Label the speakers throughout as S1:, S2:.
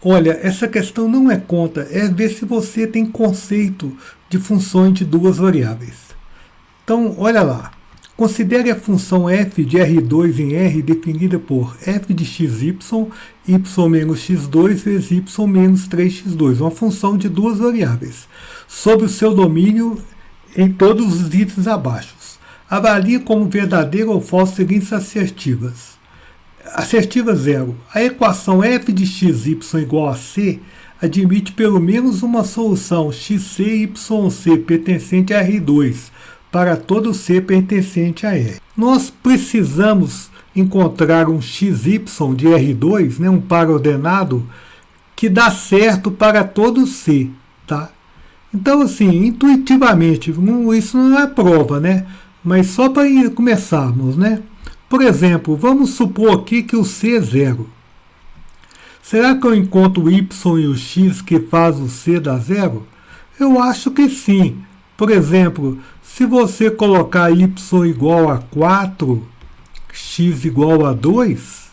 S1: Olha, essa questão não é conta, é ver se você tem conceito de funções de duas variáveis. Então, olha lá. Considere a função f de R2 em R definida por f de xy, y menos x2 vezes y menos 3x2, uma função de duas variáveis, sob o seu domínio em todos os itens abaixo. Avalie como verdadeiro ou falso as seguintes assertivas. Assertiva 0. A equação f de xy igual a c admite pelo menos uma solução xc yc pertencente a R2 para todo C pertencente a R. Nós precisamos encontrar um xy de R2, né, um par ordenado, que dá certo para todo C. Tá? Então, assim, intuitivamente, isso não é prova, né? Mas só para começarmos, né? Por exemplo, vamos supor aqui que o C é 0. Será que eu encontro o Y e o X que faz o C dar 0? Eu acho que sim. Por exemplo, se você colocar Y igual a 4, X igual a 2,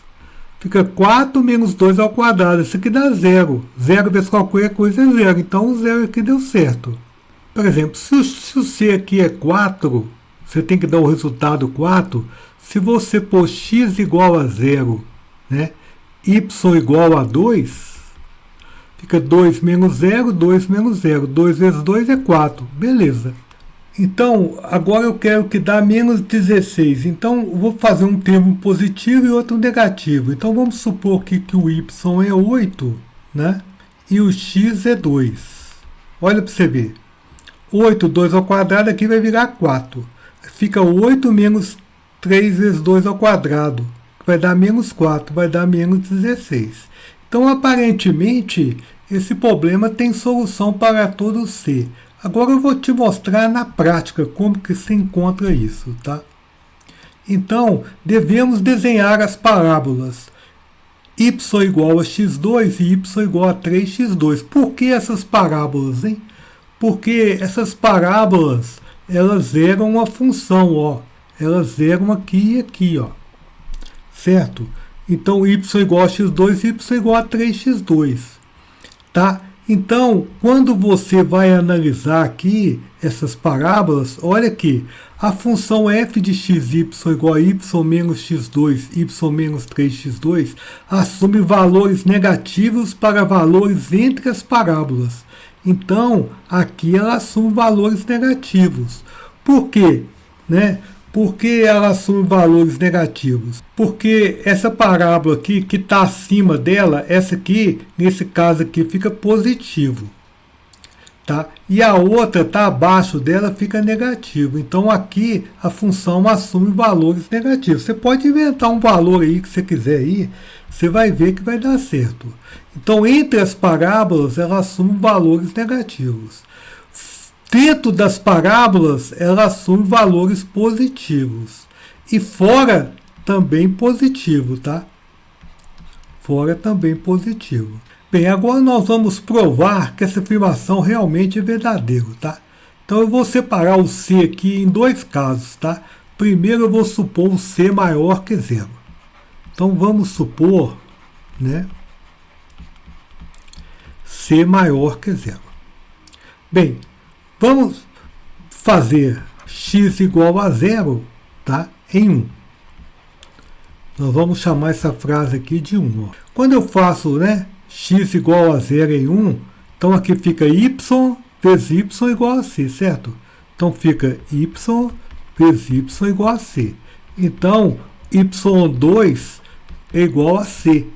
S1: fica 4 menos 2 ao quadrado. Isso aqui dá 0. 0 vezes qualquer coisa é 0. Então o 0 aqui deu certo. Por exemplo, se o C aqui é 4, você tem que dar o resultado 4. Se você pôr x igual a 0, né, y igual a 2, fica 2 menos 0, 2 menos 0. 2 vezes 2 é 4. Beleza. Então, agora eu quero que dá menos 16. Então, eu vou fazer um termo positivo e outro negativo. Então, vamos supor aqui que o y é 8, né, e o x é 2. Olha para você ver. 8, 2 ao quadrado, aqui vai virar 4. Fica 8 menos 3 vezes 2 ao quadrado, vai dar menos 4, vai dar menos 16. Então, aparentemente, esse problema tem solução para todo C. Agora eu vou te mostrar na prática como que se encontra isso, tá? Então, devemos desenhar as parábolas y igual a x2 e y igual a 3x2. Por que essas parábolas, hein? Porque essas parábolas, elas eram uma função, ó. Elas eram aqui e aqui, ó. Certo? Então, y igual a x2 e y igual a 3x2. Tá? Então, quando você vai analisar aqui essas parábolas, olha aqui. A função f de xy igual a y menos x2, y menos 3x2, assume valores negativos para valores entre as parábolas. Então, aqui ela assume valores negativos. Por quê? Né? Por que ela assume valores negativos? Porque essa parábola aqui, que está acima dela, essa aqui, nesse caso aqui, fica positivo. Tá? E a outra está abaixo dela, fica negativo. Então aqui a função assume valores negativos. Você pode inventar um valor aí que você quiser aí, você vai ver que vai dar certo. Então entre as parábolas, ela assume valores negativos. Dentro das parábolas, ela assume valores positivos. E fora também positivo, tá? Fora também positivo. Bem, agora nós vamos provar que essa afirmação realmente é verdadeira, tá? Então eu vou separar o C aqui em dois casos, tá? Primeiro eu vou supor o C maior que 0. Então vamos supor, né, C maior que 0. Bem, vamos fazer x igual a 0, tá, em 1. Nós vamos chamar essa frase aqui de 1. Ó. Quando eu faço, né, x igual a 0 em 1, então aqui fica y vezes y igual a c, certo? Então fica y vezes y igual a c. Então, y2 é igual a c.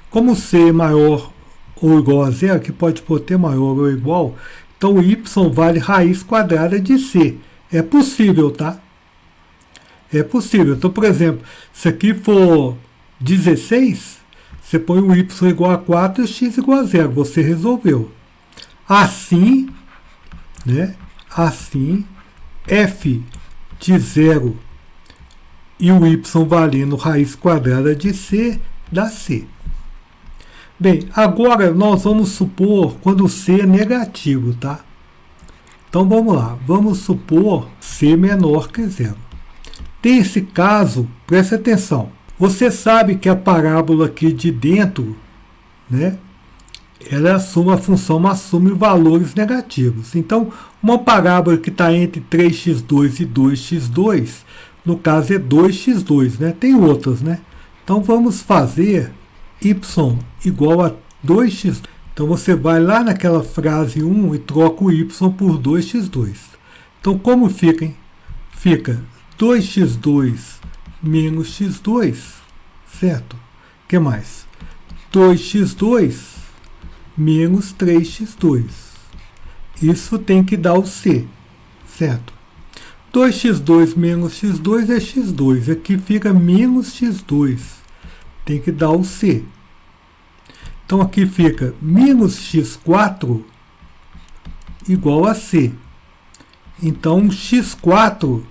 S1: Como c é maior ou igual a 0, aqui pode pôr t maior ou igual, então y vale raiz quadrada de c. É possível, tá? É possível. Então, por exemplo, se aqui for 16, você põe o y igual a 4 e o x igual a 0. Você resolveu. Assim, né? Assim, f de 0 e o y valendo raiz quadrada de c dá c. Bem, agora nós vamos supor quando c é negativo, tá? Então vamos lá. Vamos supor c menor que 0. Nesse caso, preste atenção. Você sabe que a parábola aqui de dentro, né, a função assume valores negativos. Então, uma parábola que está entre 3x2 e 2x2, no caso é 2x2, né? Tem outras, né? Então, vamos fazer y igual a 2x2. Então, você vai lá naquela frase 1 e troca o y por 2x2. Então, como fica, hein? Fica 2x2 menos x2, certo? O que mais? 2x2 menos 3x2. Isso tem que dar o C, certo? 2x2 menos x2 é x2. Aqui fica menos x2. Tem que dar o C. Então aqui fica menos x4 igual a C. Então x4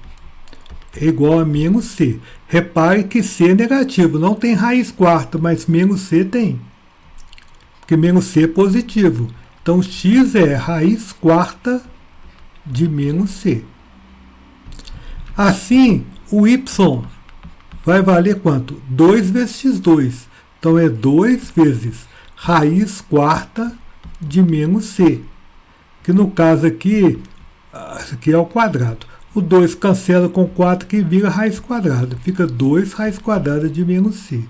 S1: é igual a menos C. Repare que C é negativo. Não tem raiz quarta, mas menos C tem. Porque menos C é positivo. Então, x é raiz quarta de menos C. Assim, o y vai valer quanto? 2 vezes x2. Então, é 2 vezes raiz quarta de menos C. Que no caso aqui é o quadrado. O 2 cancela com 4 que vira raiz quadrada. Fica 2 raiz quadrada de menos C.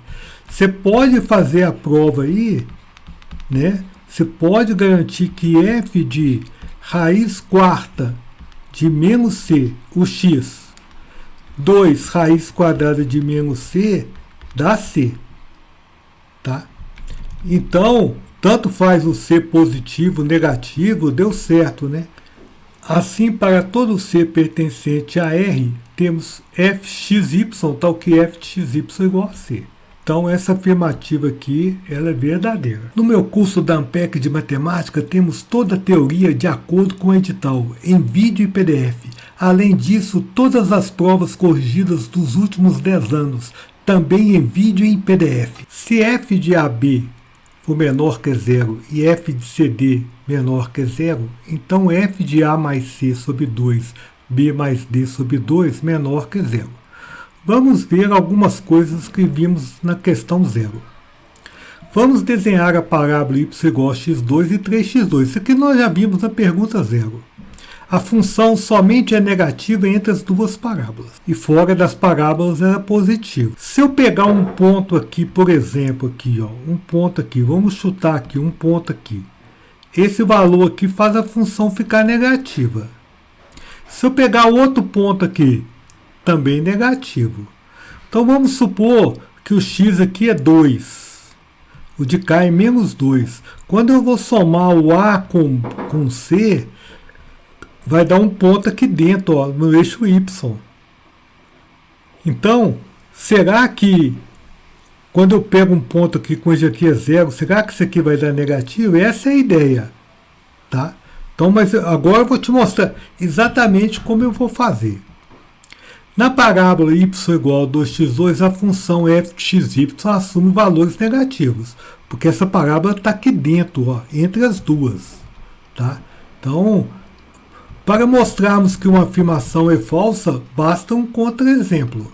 S1: Você pode fazer a prova aí, né? Você pode garantir que f de raiz quarta de menos C, o x, 2 raiz quadrada de menos C, dá C. Tá? Então, tanto faz o C positivo, negativo, deu certo, né? Assim, para todo C pertencente a R, temos fxy, tal que f de xy igual a C. Então, essa afirmativa aqui, ela é verdadeira. No meu curso da Ampec de Matemática, temos toda a teoria de acordo com o edital, em vídeo e PDF. Além disso, todas as provas corrigidas dos últimos 10 anos, também em vídeo e em PDF. Se f de AB for menor que zero e f de CD menor que zero, então f de A mais C sobre 2, B mais D sobre 2 menor que zero. Vamos ver algumas coisas que vimos na questão 0. Vamos desenhar a parábola y igual a x2 e 3x2. Isso aqui nós já vimos na pergunta 0. A função somente é negativa entre as duas parábolas. E fora das parábolas era positivo. Se eu pegar um ponto aqui, por exemplo, aqui, ó, um ponto aqui, vamos chutar aqui, um ponto aqui. Esse valor aqui faz a função ficar negativa. Se eu pegar outro ponto aqui, também negativo. Então vamos supor que o x aqui é 2. O de cá é menos 2. Quando eu vou somar o A com C, vai dar um ponto aqui dentro, ó, no eixo Y. Então, será que quando eu pego um ponto aqui com esse aqui é 0, será que isso aqui vai dar negativo? Essa é a ideia. Tá? Então, mas agora eu vou te mostrar exatamente como eu vou fazer. Na parábola y igual a 2x2, a função f de xy assume valores negativos, porque essa parábola está aqui dentro, ó, entre as duas. Tá? Então, para mostrarmos que uma afirmação é falsa, basta um contra-exemplo.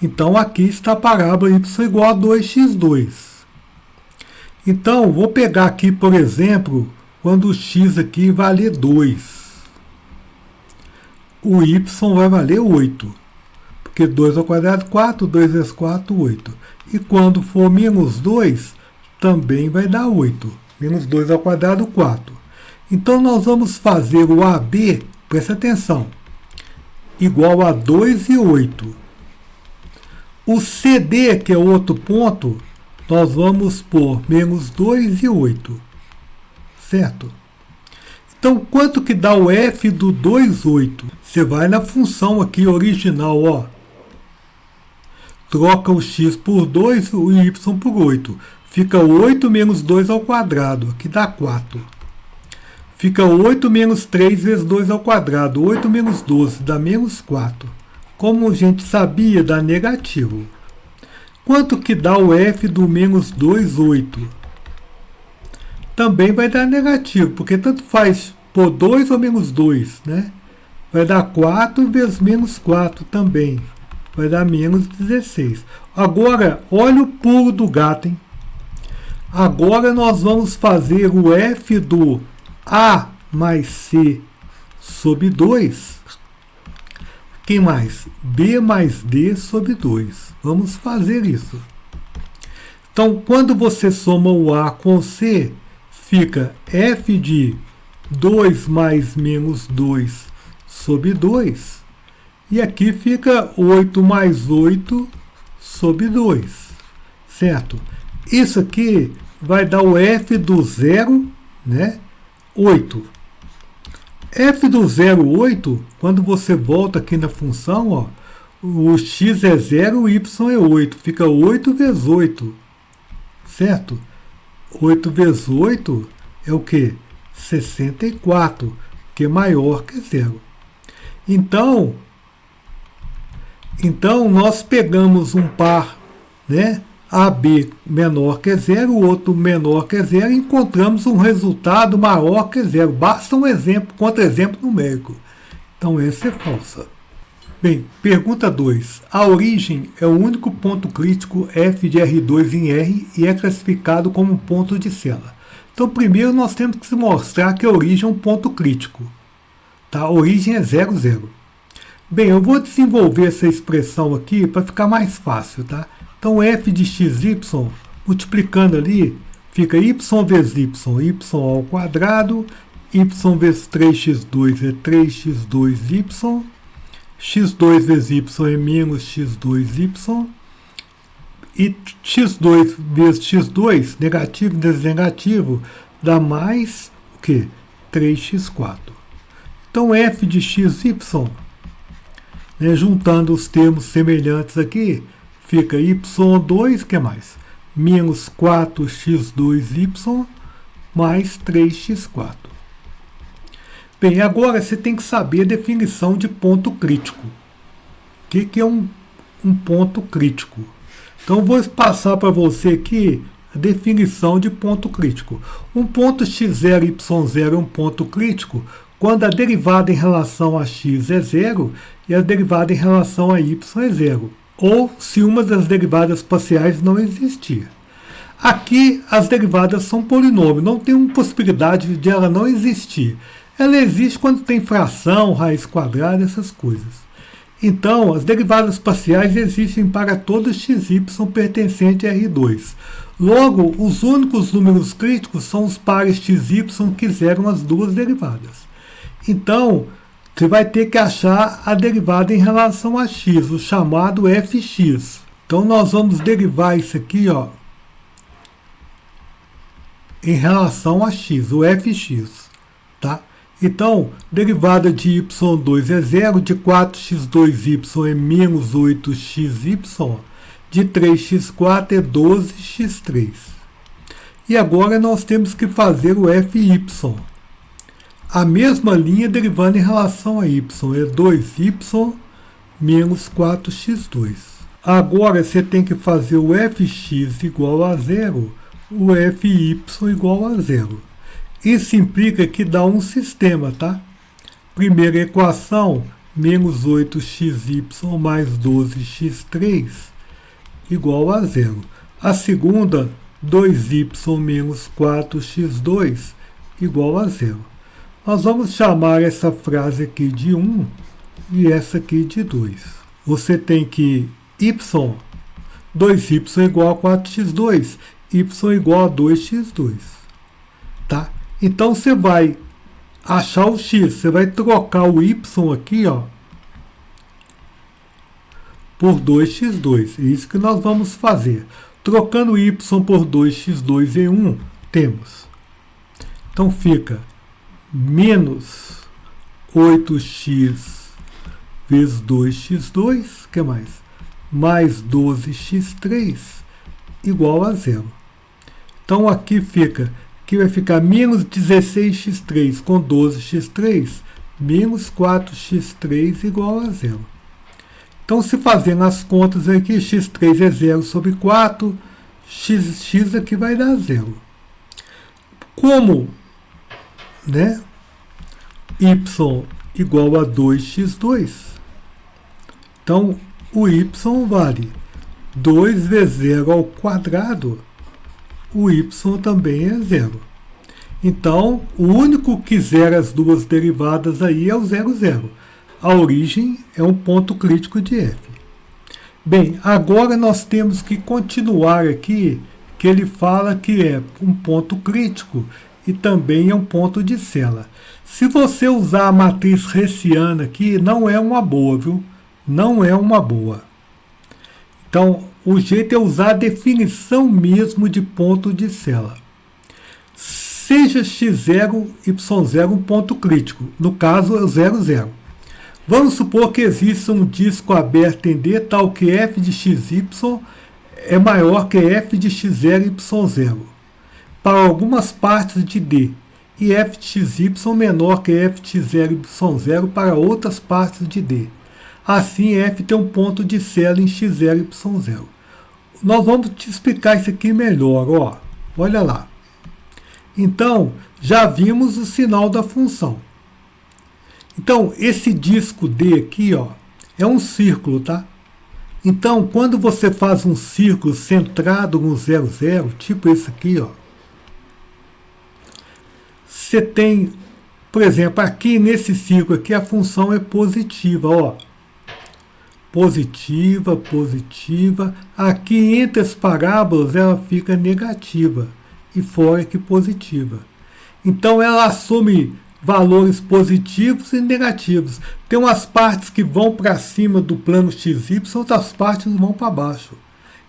S1: Então, aqui está a parábola y igual a 2x2. Então, vou pegar aqui, por exemplo, quando o x aqui valer 2. O y vai valer 8, porque 2 ao quadrado 4, 2 vezes 4, 8. E quando for menos 2, também vai dar 8. Menos 2 ao quadrado, 4. Então, nós vamos fazer o AB, presta atenção, igual a 2 e 8. O CD, que é outro ponto, nós vamos pôr menos 2 e 8. Certo? Então, quanto que dá o f do 2, 8? Você vai na função aqui original, ó. Troca o x por 2 e o y por 8. Fica 8 menos 2 ao quadrado, aqui dá 4. Fica 8 menos 3 vezes 2 ao quadrado. 8 menos 12 dá menos 4. Como a gente sabia, dá negativo. Quanto que dá o f do menos 2, 8? Também vai dar negativo, porque tanto faz por 2 ou menos 2, né? Vai dar 4 vezes menos 4 também. Vai dar menos 16. Agora, olha o pulo do gato, hein? Agora nós vamos fazer o f do a mais c sobre 2. Quem mais? B mais D sobre 2. Vamos fazer isso. Então, quando você soma o A com o C, fica f de 2 mais menos 2 sobre 2. E aqui fica 8 mais 8 sobre 2. Certo? Isso aqui vai dar o f do 0, né? 8. F do 0, 8, quando você volta aqui na função, ó, o x é 0, o y é 8. Fica 8 vezes 8. Certo? 8 vezes 8 é o quê? 64, que é maior que 0. Então nós pegamos um par, né? AB menor que 0, o outro menor que 0, e encontramos um resultado maior que 0. Basta um exemplo, contra-exemplo numérico. Então essa é falsa. Bem, pergunta 2. A origem é o único ponto crítico f de R2 em R e é classificado como um ponto de Cella. Então primeiro nós temos que mostrar que a origem é um ponto crítico. Tá? A origem é 0, 0. Bem, eu vou desenvolver essa expressão aqui para ficar mais fácil, tá? Então, f de xy, multiplicando ali, fica y vezes y ao quadrado, y vezes 3x2 é 3x2y, x2 vezes y é menos x2y, e x2 vezes x2, negativo vezes negativo, dá mais o quê? 3x4. Então, f de xy, né, juntando os termos semelhantes aqui, fica y2, que mais? Menos 4x2y mais 3x4. Bem, agora você tem que saber a definição de ponto crítico. O que é um ponto crítico? Então, vou passar para você aqui a definição de ponto crítico. Um ponto x0, y0 é um ponto crítico quando a derivada em relação a x é 0 e a derivada em relação a y é 0. Ou se uma das derivadas parciais não existir. Aqui as derivadas são polinômio, não tem uma possibilidade de ela não existir. Ela existe quando tem fração, raiz quadrada, essas coisas. Então, as derivadas parciais existem para todo xy pertencente a R2. Logo, os únicos números críticos são os pares xy que zeram as duas derivadas. Então, você vai ter que achar a derivada em relação a x, o chamado fx. Então, nós vamos derivar isso aqui, ó, em relação a x, o fx. Tá? Então, derivada de y2 é 0, de 4x2y é menos 8xy, de 3x4 é 12x3. E agora nós temos que fazer o fy. A mesma linha derivando em relação a y, é 2y menos 4x2. Agora você tem que fazer o fx igual a 0, o fy igual a 0. Isso implica que dá um sistema, tá? Primeira equação, menos 8xy mais 12x3 igual a 0. A segunda, 2y menos 4x2 igual a 0. Nós vamos chamar essa frase aqui de 1 e essa aqui de 2. Você tem que 2y igual a 4x2, y igual a 2x2. Tá? Então você vai achar o x, você vai trocar o y aqui, ó, por 2x2. É isso que nós vamos fazer. Trocando y por 2x2 em 1, temos. Então fica menos 8x vezes 2x2, que mais? Mais 12x3 igual a 0. Então aqui vai ficar menos 16x3 com 12x3, menos 4x3 igual a 0. Então, se fazendo as contas aqui, x3 é 0 sobre 4, x aqui vai dar 0. Como, né, y igual a 2x2, então o y vale 2 vezes 0 ao quadrado o y também é zero. Então, o único que zera as duas derivadas aí é o 0, 0. A origem é um ponto crítico de f. Bem, agora nós temos que continuar aqui, que ele fala que é um ponto crítico e também é um ponto de Cella. Se você usar a matriz hessiana aqui, não é uma boa, viu? Não é uma boa. Então, o jeito é usar a definição mesmo de ponto de Cella. Seja x0, y0 um ponto crítico. No caso, é o 0, 0. Vamos supor que exista um disco aberto em D tal que f de xy é maior que f de x0 e y0 para algumas partes de D e f de xy menor que f de x0 e y0 para outras partes de D. Assim, f tem um ponto de Cella em x0 e y0. Nós vamos te explicar isso aqui melhor. Ó. Olha lá. Então, já vimos o sinal da função. Então, esse disco D aqui, ó, é um círculo, tá? Então, quando você faz um círculo centrado no 0, 0, tipo esse aqui, ó, você tem, por exemplo, aqui nesse círculo aqui a função é positiva, ó. Positiva, positiva. Aqui entre as parábolas ela fica negativa e fora que positiva. Então ela assume valores positivos e negativos. Tem umas partes que vão para cima do plano XY, outras partes vão para baixo.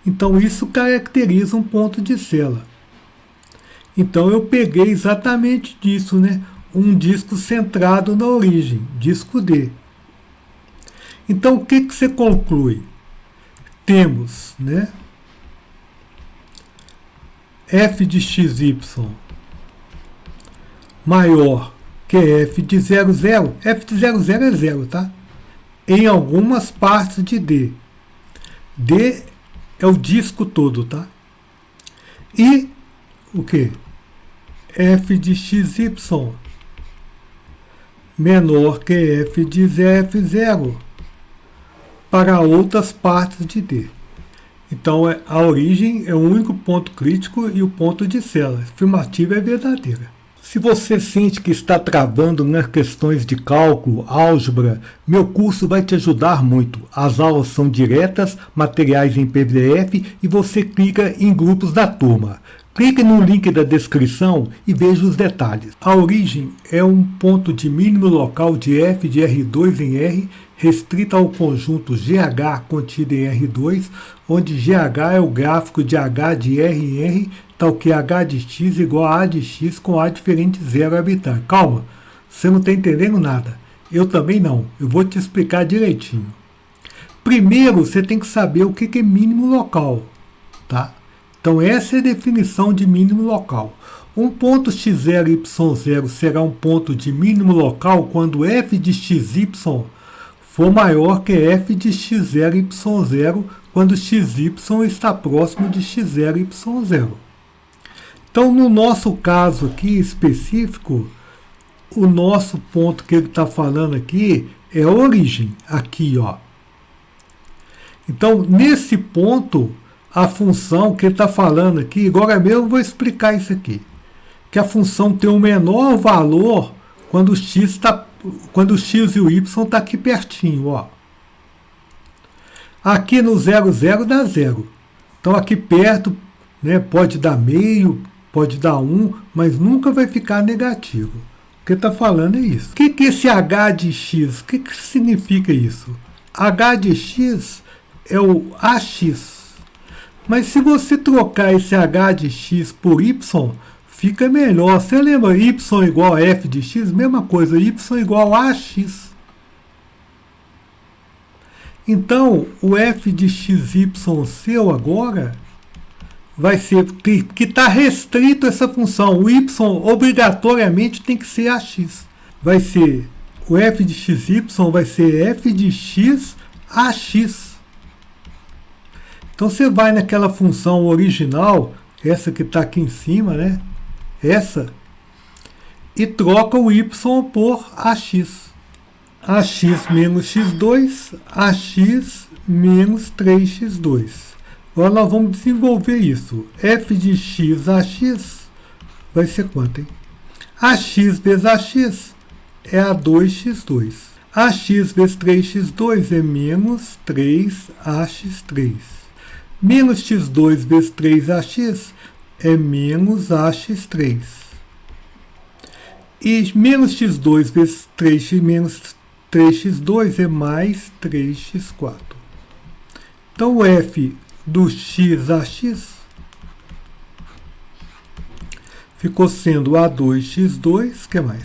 S1: Então isso caracteriza um ponto de Cella. Então eu peguei exatamente disso, né? Um disco centrado na origem, disco D. Então o que você conclui? Temos, né, f de xy maior que f de 0, 0. F de 0, 0 é 0, tá? Em algumas partes de D. D é o disco todo, tá? E o que? F de xy menor que f de f0 para outras partes de D. Então, a origem é o único ponto crítico e o ponto de Cella. A afirmativa é verdadeira. Se você sente que está travando nas questões de cálculo, álgebra, meu curso vai te ajudar muito. As aulas são diretas, materiais em PDF e você clica em grupos da turma. Clique no link da descrição e veja os detalhes. A origem é um ponto de mínimo local de f de R2 em R, restrita ao conjunto GH contido em R2, onde GH é o gráfico de H de R em R, tal que H de x igual a de x com A diferente de 0 habitar. Calma, você não está entendendo nada. Eu também não. Eu vou te explicar direitinho. Primeiro, você tem que saber o que é mínimo local, tá? Então, essa é a definição de mínimo local. Um ponto x0 e y0 será um ponto de mínimo local quando f de xy for maior que f de x0 e y0 quando xy está próximo de x0 e y0. Então, no nosso caso aqui específico, o nosso ponto que ele está falando aqui é a origem, aqui, ó. Então, nesse ponto, a função que ele está falando aqui, agora mesmo eu vou explicar isso aqui, que a função tem um menor valor quando o x e o y estão aqui pertinho, ó. Aqui no 0, 0 dá 0. Então aqui perto, né, pode dar meio, pode dar 1, mas nunca vai ficar negativo. O que está falando é isso. O que é esse h de x? O que significa isso? H de x é o AX. Mas se você trocar esse h de x por y, fica melhor. Você lembra y igual a f de x? Mesma coisa, y igual a ax. Então, o f de xy seu agora vai ser que está restrito a essa função. O y obrigatoriamente tem que ser ax. Vai ser, o f de xy vai ser f de x ax. Então você vai naquela função original, essa que está aqui em cima, né? Essa, e troca o y por ax. Ax menos x2, ax menos 3x2. Agora nós vamos desenvolver isso. F de x ax vai ser quanto, hein? Ax vezes ax é A2x2. Ax vezes 3x2 é menos 3ax3. Menos x2 vezes 3ax é menos ax3. E menos x2 vezes 3x menos 3x2 é mais 3x4. Então o f do x ax ficou sendo A2x2, que mais?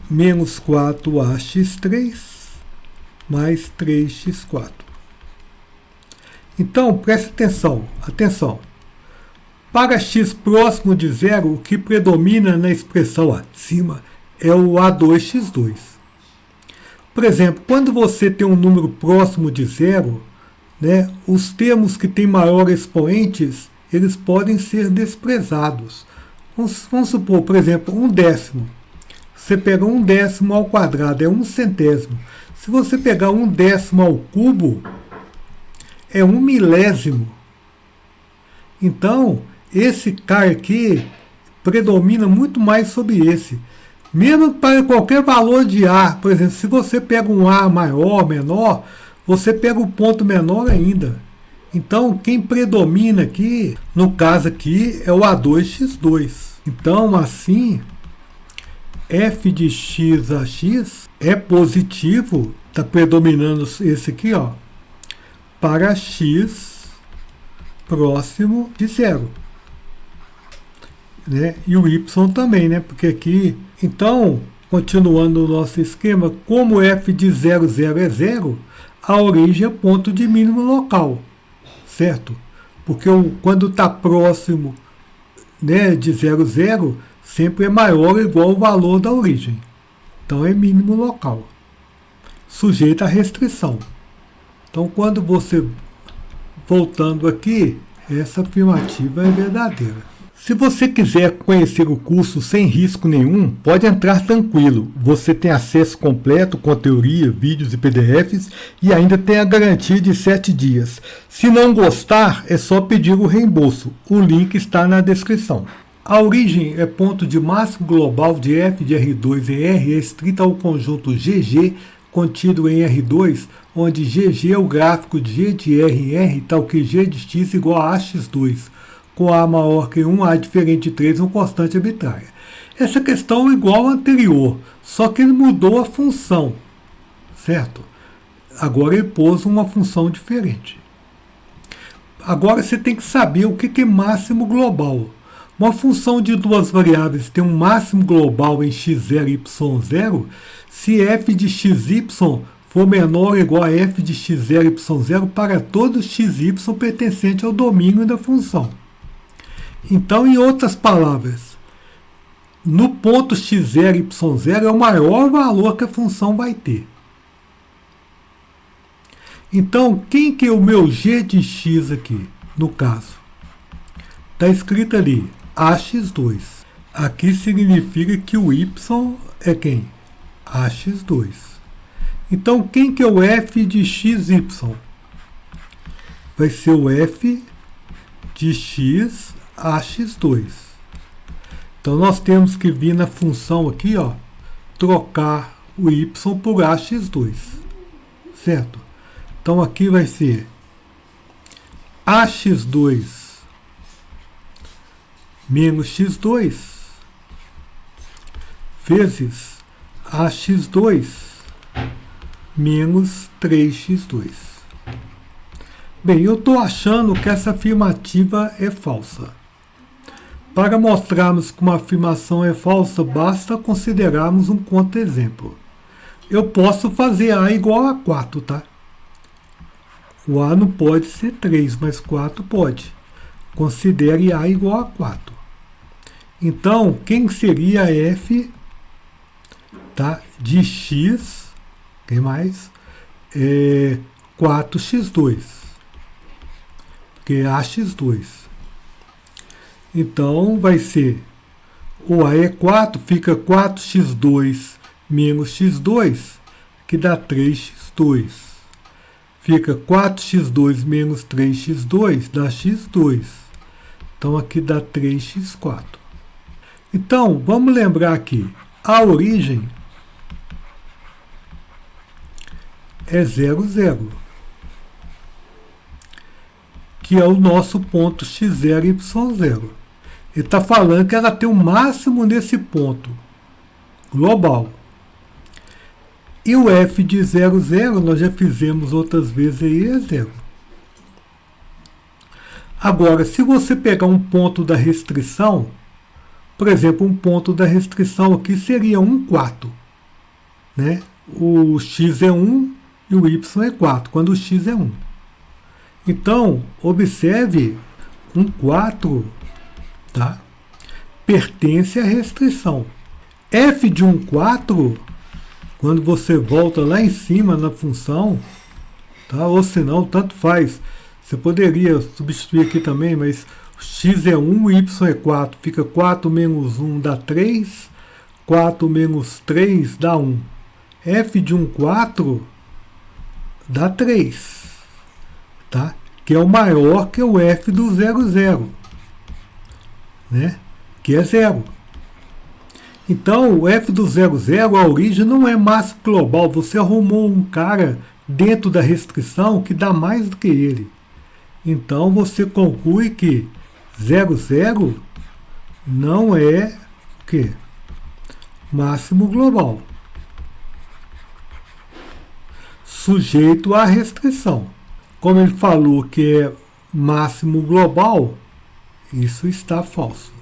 S1: Menos 4ax3 mais 3x4. Então, preste atenção. Para x próximo de zero, o que predomina na expressão acima é o A2x2. Por exemplo, quando você tem um número próximo de zero, né, os termos que têm maior expoentes, eles podem ser desprezados. Vamos supor, por exemplo, 1/10. Você pega 1/10 ao quadrado, é 1/100. Se você pegar 1/10 ao cubo, é 1/1000. Então, esse cara aqui predomina muito mais sobre esse. Mesmo para qualquer valor de A, por exemplo, se você pega um A maior, menor, você pega o ponto menor ainda. Então, quem predomina aqui, no caso aqui, é o A2x2. Então, assim, f de x a x é positivo, está predominando esse aqui, ó, para x próximo de zero. Né? E o y também, né? Porque aqui, então, continuando o nosso esquema, como f de 0, 0 é 0, a origem é ponto de mínimo local, certo? Porque quando está próximo, né, de 0, 0, sempre é maior ou igual ao valor da origem. Então é mínimo local, sujeito à restrição. Então, quando você, voltando aqui, essa afirmativa é verdadeira. Se você quiser conhecer o curso sem risco nenhum, pode entrar tranquilo. Você tem acesso completo com a teoria, vídeos e PDFs e ainda tem a garantia de 7 dias. Se não gostar, é só pedir o reembolso. O link está na descrição. A origem é ponto de máximo global de f de R2 em R restrita ao conjunto GG contido em R2, onde GG é o gráfico de G de R em R, tal que G de x igual a AX2, com A maior que 1, A diferente de 3, uma constante arbitrária. Essa questão é igual à anterior, só que ele mudou a função, certo? Agora ele pôs uma função diferente. Agora você tem que saber o que é máximo global. Uma função de duas variáveis tem um máximo global em x0 e y0 se f de xy for menor ou igual a f de x0 e y0 para todo xy pertencente ao domínio da função. Então, em outras palavras, no ponto x0 e y0 é o maior valor que a função vai ter. Então, quem que é o meu g de x aqui, no caso? Está escrito ali, ax2. Aqui significa que o y é quem? Ax2. Então, quem que é o f de xy? Vai ser o f de x ax2. Então, nós temos que vir na função aqui, ó, trocar o y por ax2, certo? Então, aqui vai ser ax2 menos x2 vezes ax2 menos 3x2. Bem, eu estou achando que essa afirmativa é falsa. Para mostrarmos que uma afirmação é falsa, basta considerarmos um contra-exemplo. Eu posso fazer A igual a 4, tá? O A não pode ser 3, mas 4 pode. Considere A igual a 4. Então, quem seria f, tá, de x, quem mais? 4x2. Porque é ax2. Então, vai ser, o A é 4, fica 4x2 menos x2, que dá 3x2, fica 4x2 menos 3x2 dá x2. Então aqui dá 3x4. Então, vamos lembrar aqui, a origem é 0, 0, que é o nosso ponto x0 e y0. Ele está falando que ela tem o máximo nesse ponto global. E o f de 0, 0, nós já fizemos outras vezes aí, é 0. Agora, se você pegar um ponto da restrição, por exemplo, um ponto da restrição aqui seria 1 quarto. Né? O x é 1 e o y é 4, quando o x é 1. Então, observe, 1 quarto, tá? Pertence à restrição. F de 1 quarto, quando você volta lá em cima na função, tá? Ou se não, tanto faz. Você poderia substituir aqui também, mas x é 1 e y é 4. Fica 4 menos 1 dá 3. 4 menos 3 dá 1. F de 1 quarto dá 3. Tá? Que é o maior que o f do 0, 0. Né? Que é 0. Então, o f do 0, 0, a origem não é máximo global. Você arrumou um cara dentro da restrição que dá mais do que ele. Então, você conclui que 0, 0 não é o quê? Máximo global. Sujeito à restrição. Como ele falou que é máximo global, isso está falso.